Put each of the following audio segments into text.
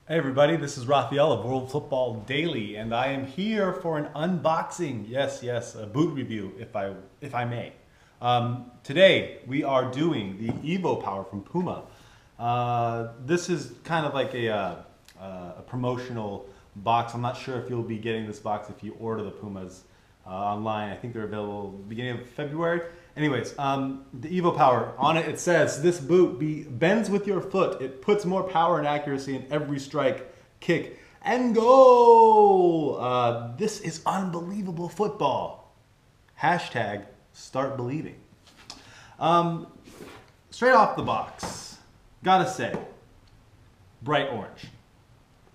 Hey everybody, this is Raphael of World Football Daily, and I am here for an unboxing. Yes, a boot review, if I may. Today we are doing the evoPOWER from Puma. This is kind of like a promotional box. I'm not sure if you'll be getting this box if you order the Pumas online. I think they're available beginning of February. Anyways, the evoPOWER, on it says, this boot bends with your foot. It puts more power and accuracy in every strike, kick, and goal. This is unbelievable football. Hashtag start believing. Straight off the box, gotta say, bright orange.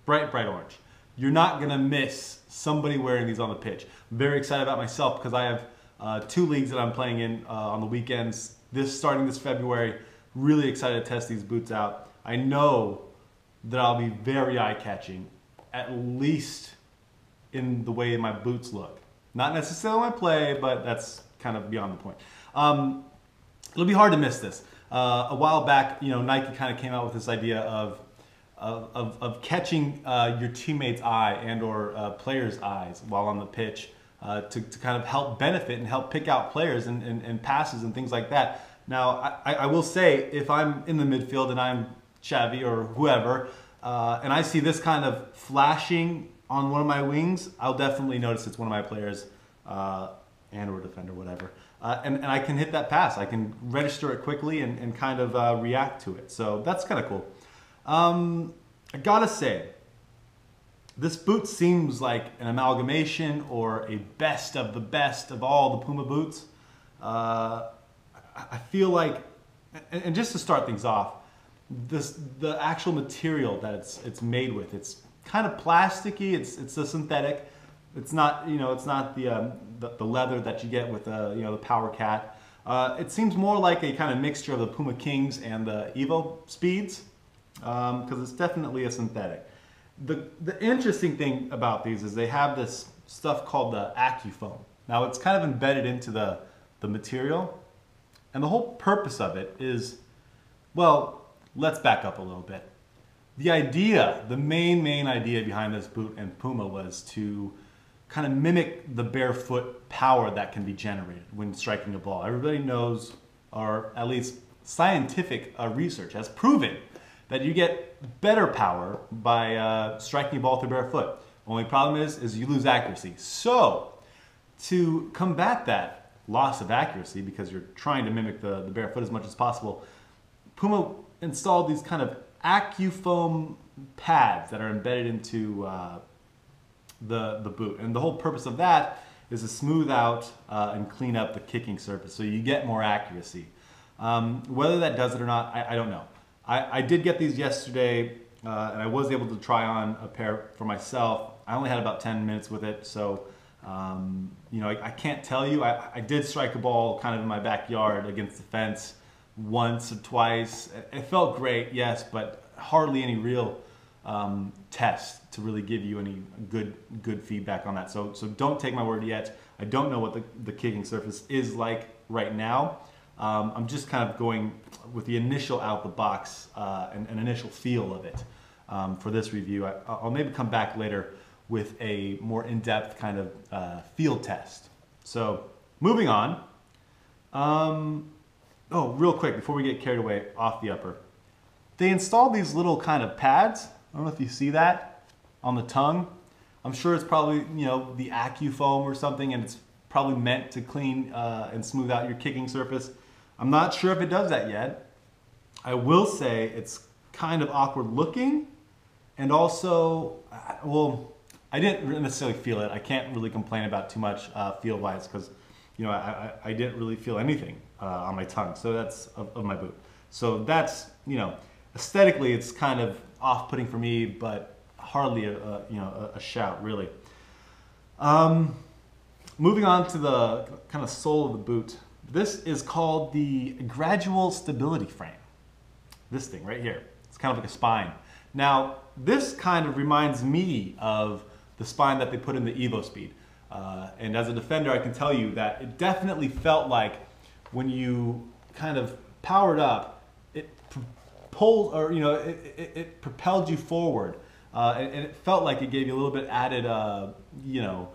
Bright orange. You're not gonna miss somebody wearing these on the pitch. I'm very excited about myself because I have 2 leagues that I'm playing in on the weekends. Starting this February, really excited to test these boots out. I know that I'll be very eye-catching, at least in the way my boots look. Not necessarily my play, but that's kind of beyond the point. It'll be hard to miss this. A while back, Nike kind of came out with this idea of catching your teammate's eye and/or players' eyes while on the pitch. To kind of help benefit and help pick out players and passes and things like that. Now, I will say, if I'm in the midfield and I'm Xavi or whoever, and I see this kind of flashing on one of my wings, I'll definitely notice it's one of my players and or defender, whatever. And I can hit that pass. I can register it quickly and kind of react to it. So that's kind of cool. I gotta say, this boot seems like an amalgamation or a best of all the Puma boots. I feel like, and just to start things off, the actual material that it's made with, it's kind of plasticky. It's a synthetic. It's not it's not the leather that you get with the Power Cat. It seems more like a kind of mixture of the Puma Kings and the Evo Speeds because it's definitely a synthetic. The interesting thing about these is they have this stuff called the AccuFoam. Now it's kind of embedded into the material, and the whole purpose of it is, well, let's back up a little bit. The idea, the main idea behind this boot and Puma was to kind of mimic the barefoot power that can be generated when striking a ball. Everybody knows, or at least scientific research has proven, that you get better power by striking a ball through barefoot. Only problem is you lose accuracy. So to combat that loss of accuracy, because you're trying to mimic the barefoot as much as possible, Puma installed these kind of AccuFoam pads that are embedded into the boot. And the whole purpose of that is to smooth out and clean up the kicking surface so you get more accuracy. Whether that does it or not, I don't know. I did get these yesterday, and I was able to try on a pair for myself. I only had about 10 minutes with it, so I can't tell you. I did strike a ball kind of in my backyard against the fence once or twice. It felt great, yes, but hardly any real test to really give you any good feedback on that. So don't take my word yet. I don't know what the kicking surface is like right now. I'm just kind of going with the initial out the box and an initial feel of it for this review. I'll maybe come back later with a more in-depth kind of field test. So moving on. Oh, real quick before we get carried away off the upper. They installed these little kind of pads. I don't know if you see that on the tongue. I'm sure it's probably the AccuFoam or something, and it's probably meant to clean and smooth out your kicking surface. I'm not sure if it does that yet. I will say it's kind of awkward looking, and also, well, I didn't necessarily feel it. I can't really complain about too much feel-wise because, I didn't really feel anything on my tongue. So that's of my boot. So that's, aesthetically it's kind of off-putting for me, but hardly a shout really. Moving on to the kind of sole of the boot. This is called the gradual stability frame. This thing right here. It's kind of like a spine. Now, this kind of reminds me of the spine that they put in the Evo Speed. And as a defender, I can tell you that it definitely felt like when you kind of powered up, it pulled, or it propelled you forward and it felt like it gave you a little bit added, you know,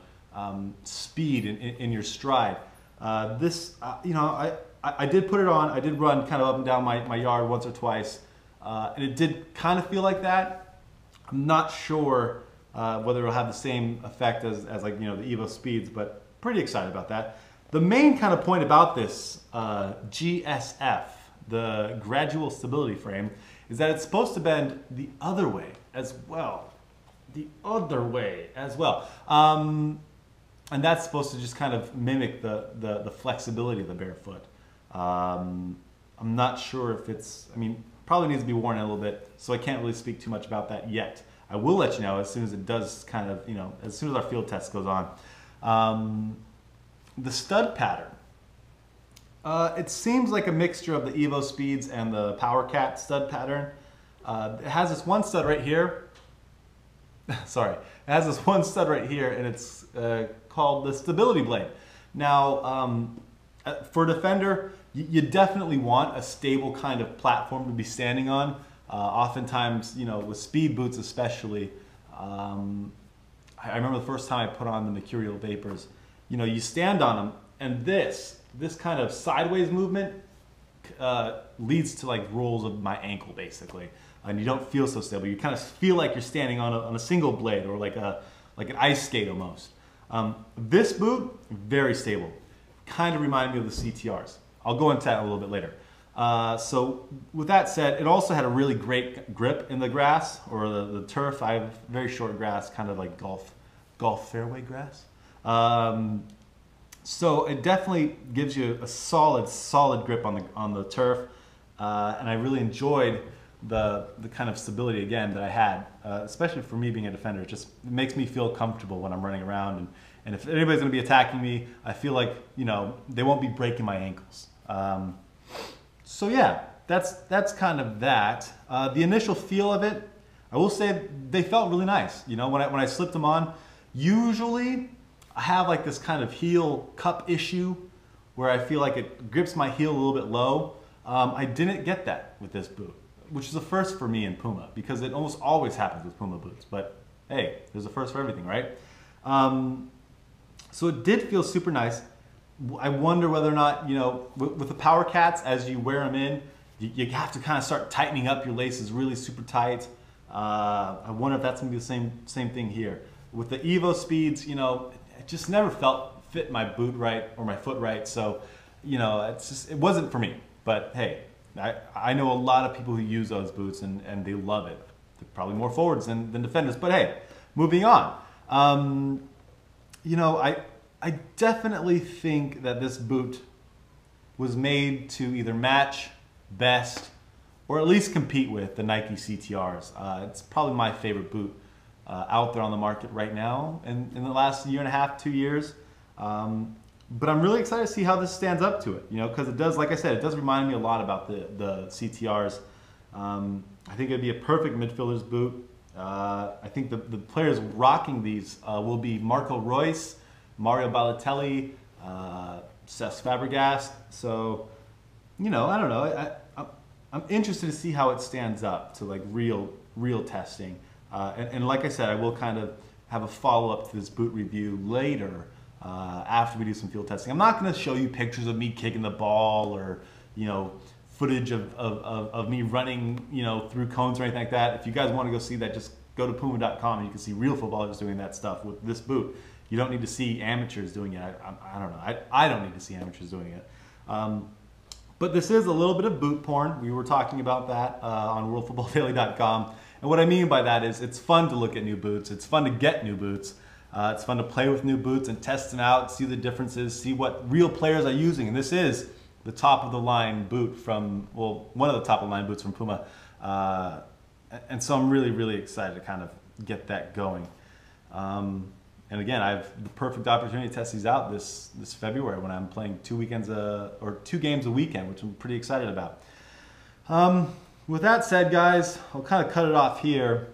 speed in your stride. You know, I did put it on. I did run kind of up and down my yard once or twice, and it did kind of feel like that. I'm not sure whether it'll have the same effect as like, you know, the Evo Speeds, but pretty excited about that. The main kind of point about this GSF, the gradual stability frame, is that it's supposed to bend the other way as well. The other way as well. And that's supposed to just kind of mimic the flexibility of the bare foot. I'm not sure if it's, I mean, probably needs to be worn in a little bit, so I can't really speak too much about that yet. I will let you know as soon as it does kind of, you know, as soon as our field test goes on. The stud pattern. It seems like a mixture of the Evo Speeds and the Power Cat stud pattern. It has this one stud right here. Sorry, it has this one stud right here, and it's called the stability blade. Now, for a defender, you definitely want a stable kind of platform to be standing on. Oftentimes, you know, with speed boots especially, I remember the first time I put on the Mercurial Vapors. You know, you stand on them, and this kind of sideways movement leads to like rolls of my ankle, basically, and you don't feel so stable. You kind of feel like you're standing on a single blade, or like an ice skate almost. This boot, very stable. Kind of reminded me of the CTRs. I'll go into that a little bit later. So with that said, it also had a really great grip in the grass or the turf. I have very short grass, kind of like golf fairway grass. So it definitely gives you a solid grip on the turf, and I really enjoyed the kind of stability again that I had, especially for me being a defender. It makes me feel comfortable when I'm running around, and if anybody's going to be attacking me, I feel like, you know, they won't be breaking my ankles. So yeah, that's kind of that. The initial feel of it, I will say they felt really nice. You know, when I slipped them on, usually I have like this kind of heel cup issue where I feel like it grips my heel a little bit low. I didn't get that with this boot, which is a first for me in Puma, because it almost always happens with Puma boots. But hey, there's a first for everything, right? So it did feel super nice. I wonder whether or not, you know, with the Power Cats, as you wear them in, you have to kind of start tightening up your laces really super tight. I wonder if that's going to be the same thing here. With the Evo Speeds, you know, it just never fit my boot right or my foot right. So, you know, it wasn't for me. But hey, I know a lot of people who use those boots and they love it. They're probably more forwards than defenders. But hey, moving on. You know, I definitely think that this boot was made to either match, best, or at least compete with the Nike CTRs. It's probably my favorite boot out there on the market right now, and in the last year and a half, 2 years. But I'm really excited to see how this stands up to it, you know, because it does, like I said, it does remind me a lot about the CTRs. I think it'd be a perfect midfielder's boot. I think the players rocking these will be Marco Reus, Mario Balotelli, Cesc Fabregas. So, you know, I don't know. I'm interested to see how it stands up to like real testing. And like I said, I will kind of have a follow-up to this boot review later after we do some field testing. I'm not going to show you pictures of me kicking the ball or, you know, footage of me running, you know, through cones or anything like that. If you guys want to go see that, just go to Puma.com and you can see real footballers doing that stuff with this boot. You don't need to see amateurs doing it. I don't know. I don't need to see amateurs doing it. But this is a little bit of boot porn. We were talking about that on WorldFootballDaily.com. And what I mean by that is it's fun to look at new boots. It's fun to get new boots. It's fun to play with new boots and test them out, see the differences, see what real players are using. And this is the top of the line boot from, well, one of the top of the line boots from Puma. And so I'm really excited to kind of get that going. And again, I have the perfect opportunity to test these out this February when I'm playing 2 games a weekend, which I'm pretty excited about. With that said, guys, I'll kind of cut it off here.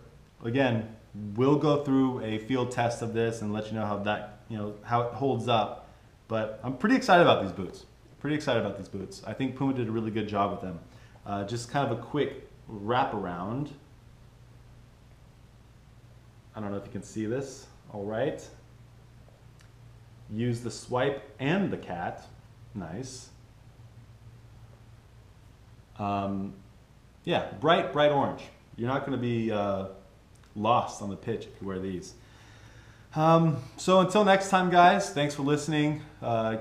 Again, we'll go through a field test of this and let you know how that, you know, how it holds up. But I'm pretty excited about these boots. I think Puma did a really good job with them. Just kind of a quick wrap around. I don't know if you can see this. All right. Use the swipe and the cat. Nice. Yeah, bright orange. You're not going to be lost on the pitch if you wear these. So until next time, guys, thanks for listening.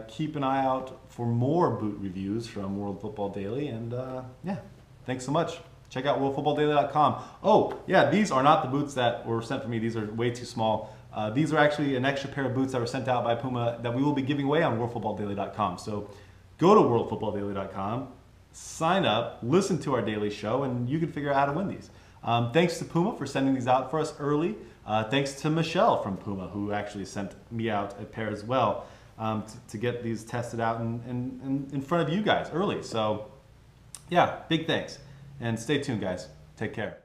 Keep an eye out for more boot reviews from World Football Daily. And yeah, thanks so much. Check out worldfootballdaily.com. Oh, yeah, these are not the boots that were sent for me. These are way too small. These are actually an extra pair of boots that were sent out by Puma that we will be giving away on worldfootballdaily.com. So go to worldfootballdaily.com, sign up, listen to our daily show, and you can figure out how to win these. Thanks to Puma for sending these out for us early. Thanks to Michelle from Puma, who actually sent me out a pair as well to get these tested out in front of you guys early. So yeah, big thanks. And stay tuned, guys. Take care.